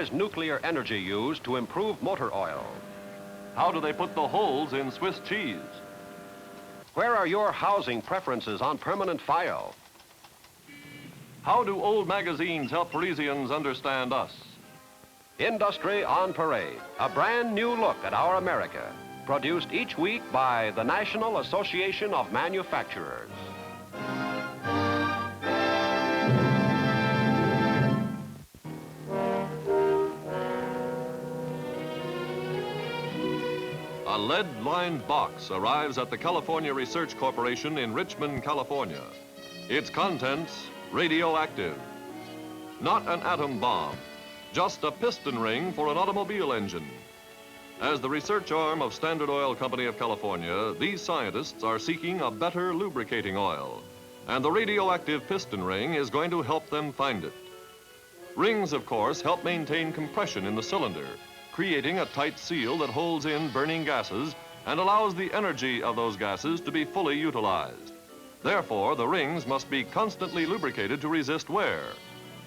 is nuclear energy used to improve motor oil? How do they put the holes in Swiss cheese? Where are your housing preferences on permanent file? How do old magazines help Parisians understand us? Industry on Parade, a brand new look at our America, produced each week by the National Association of Manufacturers. A lead-lined box arrives at the California Research Corporation in Richmond, California. Its contents, radioactive. Not an atom bomb, just a piston ring for an automobile engine. As the research arm of Standard Oil Company of California, these scientists are seeking a better lubricating oil, and the radioactive piston ring is going to help them find it. Rings, of course, help maintain compression in the cylinder, creating a tight seal that holds in burning gases and allows the energy of those gases to be fully utilized. Therefore, the rings must be constantly lubricated to resist wear,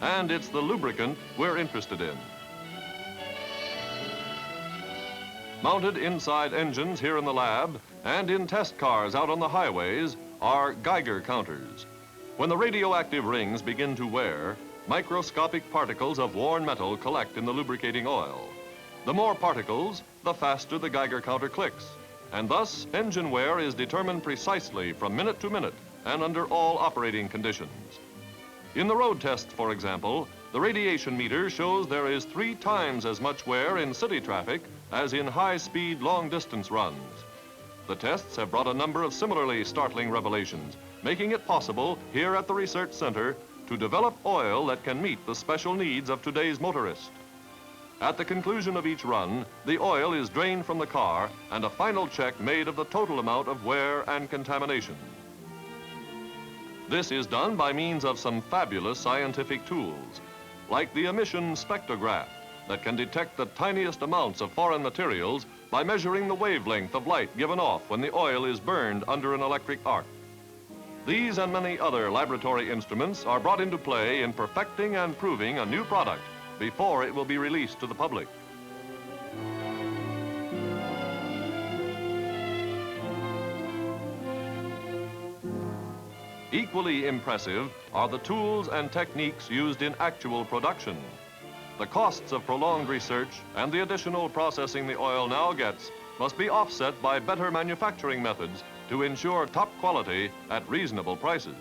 and it's the lubricant we're interested in. Mounted inside engines here in the lab and in test cars out on the highways are Geiger counters. When the radioactive rings begin to wear, microscopic particles of worn metal collect in the lubricating oil. The more particles, the faster the Geiger counter clicks, and thus engine wear is determined precisely from minute to minute and under all operating conditions. In the road tests, for example, the radiation meter shows there is 3 times as much wear in city traffic as in high-speed, long-distance runs. The tests have brought a number of similarly startling revelations, making it possible here at the Research Center to develop oil that can meet the special needs of today's motorist. At the conclusion of each run, the oil is drained from the car and a final check made of the total amount of wear and contamination. This is done by means of some fabulous scientific tools, like the emission spectrograph that can detect the tiniest amounts of foreign materials by measuring the wavelength of light given off when the oil is burned under an electric arc. These and many other laboratory instruments are brought into play in perfecting and proving a new product before it will be released to the public. Equally impressive are the tools and techniques used in actual production. The costs of prolonged research and the additional processing the oil now gets must be offset by better manufacturing methods to ensure top quality at reasonable prices.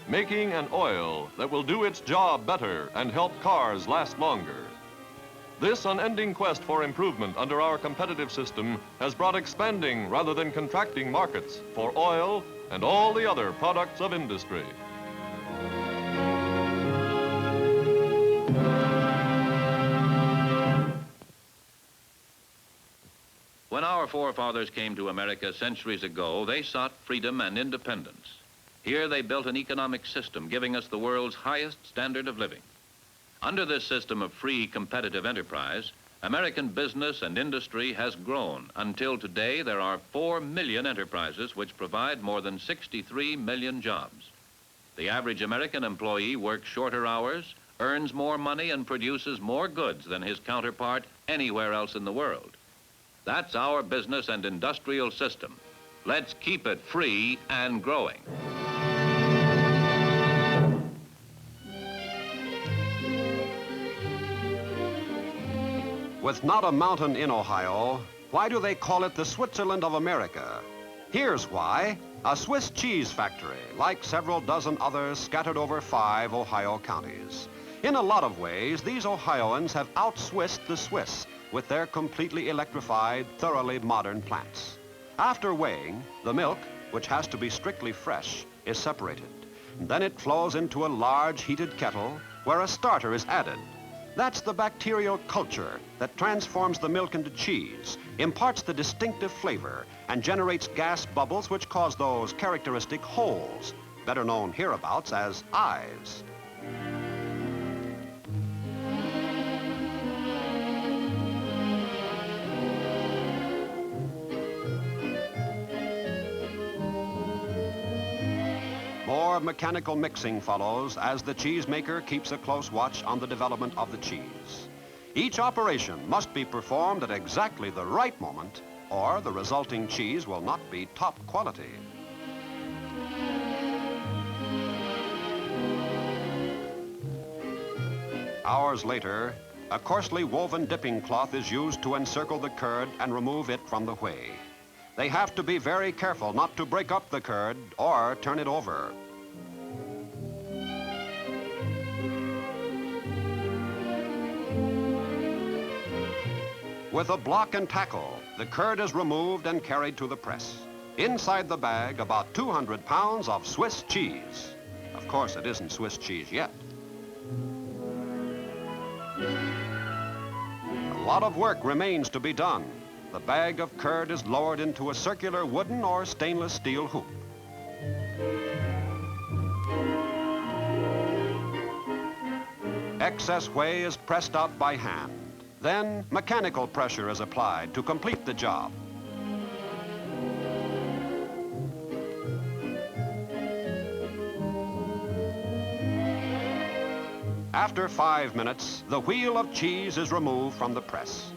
Making an oil that will do its job better and help cars last longer. This unending quest for improvement under our competitive system has brought expanding rather than contracting markets for oil and all the other products of industry. When our forefathers came to America centuries ago, they sought freedom and independence. Here they built an economic system giving us the world's highest standard of living. Under this system of free competitive enterprise, American business and industry has grown until today there are 4 million enterprises which provide more than 63 million jobs. The average American employee works shorter hours, earns more money, and produces more goods than his counterpart anywhere else in the world. That's our business and industrial system. Let's keep it free and growing. With not a mountain in Ohio, why do they call it the Switzerland of America? Here's why. A Swiss cheese factory, like several dozen others scattered over 5 Ohio counties. In a lot of ways, these Ohioans have out-Swissed the Swiss with their completely electrified, thoroughly modern plants. After weighing, the milk, which has to be strictly fresh, is separated. Then it flows into a large heated kettle where a starter is added. That's the bacterial culture that transforms the milk into cheese, imparts the distinctive flavor, and generates gas bubbles which cause those characteristic holes, better known hereabouts as eyes. More mechanical mixing follows as the cheesemaker keeps a close watch on the development of the cheese. Each operation must be performed at exactly the right moment, or the resulting cheese will not be top quality. Hours later, a coarsely woven dipping cloth is used to encircle the curd and remove it from the whey. They have to be very careful not to break up the curd or turn it over. With a block and tackle, the curd is removed and carried to the press. Inside the bag, about 200 pounds of Swiss cheese. Of course, it isn't Swiss cheese yet. A lot of work remains to be done. The bag of curd is lowered into a circular wooden or stainless steel hoop. Excess whey is pressed out by hand. Then mechanical pressure is applied to complete the job. After 5 minutes, the wheel of cheese is removed from the press.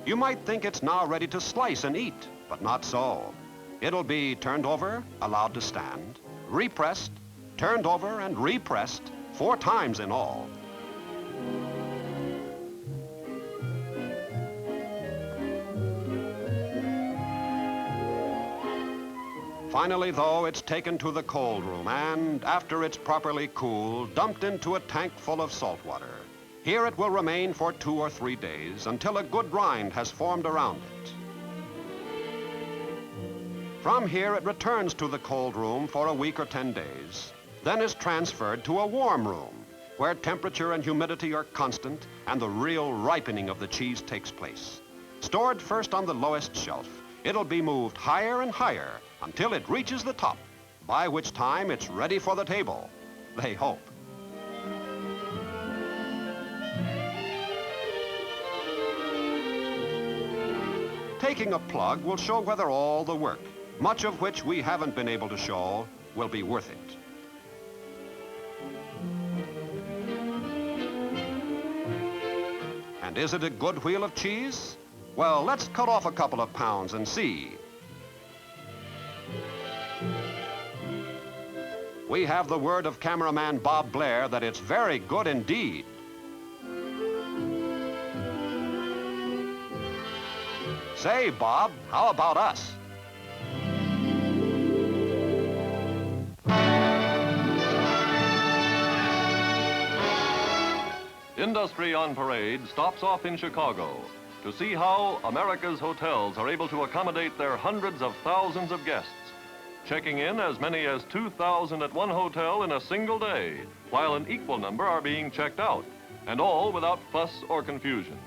You might think it's now ready to slice and eat, but not so. It'll be turned over, allowed to stand, repressed, turned over and repressed 4 times in all. Finally, though, it's taken to the cold room and, after it's properly cooled, dumped into a tank full of salt water. Here it will remain for 2 or 3 days until a good rind has formed around it. From here, it returns to the cold room for a week or 10 days, then is transferred to a warm room where temperature and humidity are constant and the real ripening of the cheese takes place. Stored first on the lowest shelf, it'll be moved higher and higher until it reaches the top, by which time it's ready for the table. They hope. Taking a plug will show whether all the work, much of which we haven't been able to show, will be worth it. And is it a good wheel of cheese? Well, let's cut off a couple of pounds and see. We have the word of cameraman Bob Blair that it's very good indeed. Say, Bob, how about us? Industry on Parade stops off in Chicago to see how America's hotels are able to accommodate their hundreds of thousands of guests, checking in as many as 2,000 at one hotel in a single day, while an equal number are being checked out, and all without fuss or confusion.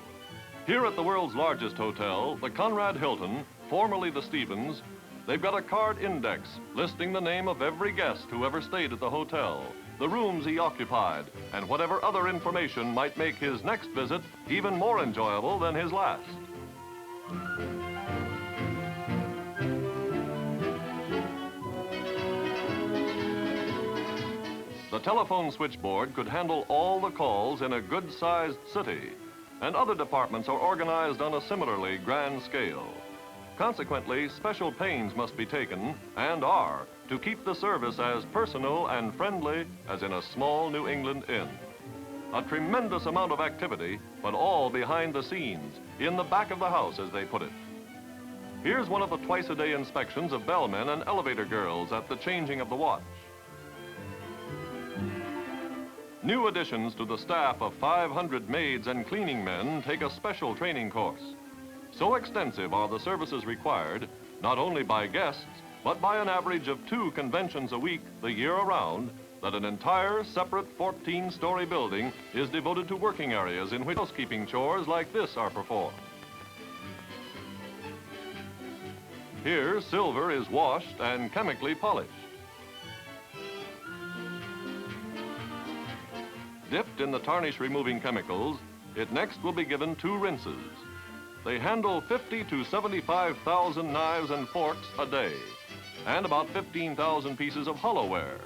Here at the world's largest hotel, the Conrad Hilton, formerly the Stevens, they've got a card index listing the name of every guest who ever stayed at the hotel, the rooms he occupied, and whatever other information might make his next visit even more enjoyable than his last. The telephone switchboard could handle all the calls in a good-sized city, and other departments are organized on a similarly grand scale. Consequently, special pains must be taken, and are, to keep the service as personal and friendly as in a small New England inn. A tremendous amount of activity, but all behind the scenes, in the back of the house, as they put it. Here's one of the twice-a-day inspections of bellmen and elevator girls at the changing of the watch. New additions to the staff of 500 maids and cleaning men take a special training course. So extensive are the services required, not only by guests, but by an average of 2 conventions a week the year around, that an entire separate 14-story building is devoted to working areas in which housekeeping chores like this are performed. Here, silver is washed and chemically polished. Dipped in the tarnish-removing chemicals, it next will be given 2 rinses. They handle 50 to 75,000 knives and forks a day, and about 15,000 pieces of hollowware.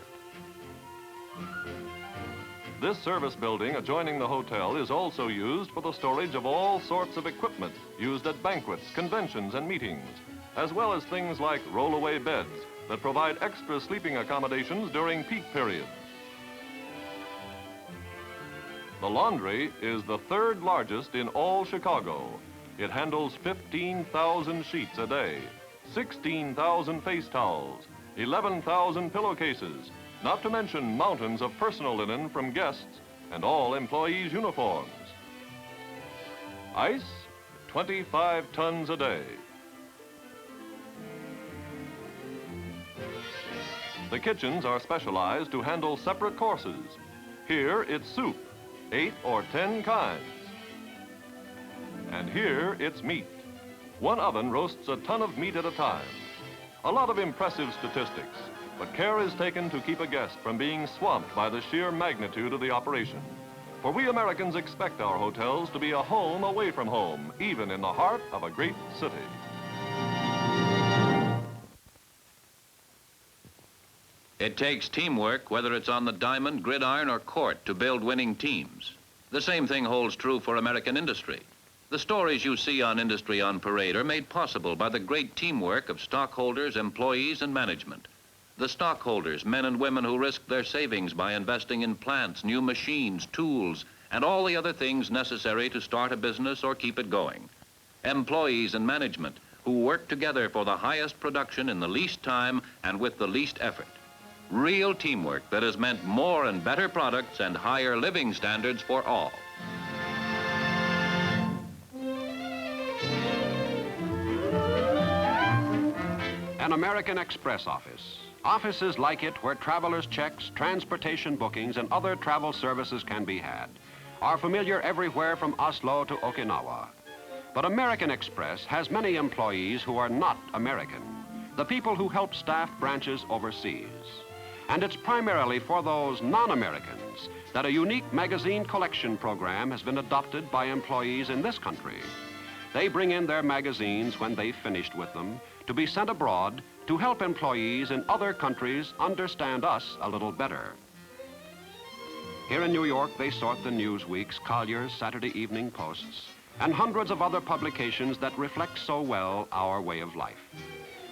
This service building adjoining the hotel is also used for the storage of all sorts of equipment used at banquets, conventions, and meetings, as well as things like roll-away beds that provide extra sleeping accommodations during peak periods. The laundry is the third largest in all Chicago. It handles 15,000 sheets a day, 16,000 face towels, 11,000 pillowcases, not to mention mountains of personal linen from guests and all employees' uniforms. Ice, 25 tons a day. The kitchens are specialized to handle separate courses. Here it's soup, 8 or 10 kinds. And here it's meat. One oven roasts a ton of meat at a time. A lot of impressive statistics, but care is taken to keep a guest from being swamped by the sheer magnitude of the operation. For we Americans expect our hotels to be a home away from home, even in the heart of a great city. It takes teamwork, whether it's on the diamond, gridiron, or court, to build winning teams. The same thing holds true for American industry. The stories you see on Industry on Parade are made possible by the great teamwork of stockholders, employees, and management. The stockholders, men and women who risk their savings by investing in plants, new machines, tools, and all the other things necessary to start a business or keep it going. Employees and management who work together for the highest production in the least time and with the least effort. Real teamwork that has meant more and better products and higher living standards for all. An American Express office. Offices like it where travelers' checks, transportation bookings, and other travel services can be had are familiar everywhere from Oslo to Okinawa. But American Express has many employees who are not American, the people who help staff branches overseas. And it's primarily for those non-Americans that a unique magazine collection program has been adopted by employees in this country. They bring in their magazines when they've finished with them to be sent abroad to help employees in other countries understand us a little better. Here in New York, they sort the Newsweek's, Collier's, Saturday Evening Posts, and hundreds of other publications that reflect so well our way of life.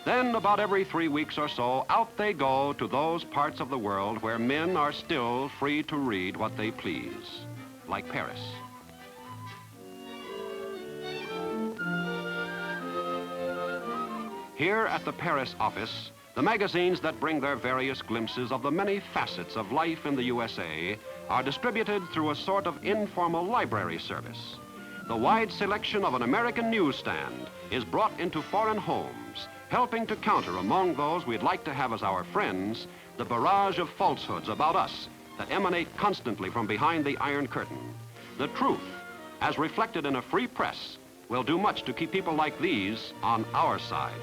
Then, about every 3 weeks or so, out they go to those parts of the world where men are still free to read what they please, like Paris. Here at the Paris office, the magazines that bring their various glimpses of the many facets of life in the USA are distributed through a sort of informal library service. The wide selection of an American newsstand is brought into foreign homes, helping to counter among those we'd like to have as our friends the barrage of falsehoods about us that emanate constantly from behind the Iron Curtain. The truth, as reflected in a free press, will do much to keep people like these on our side.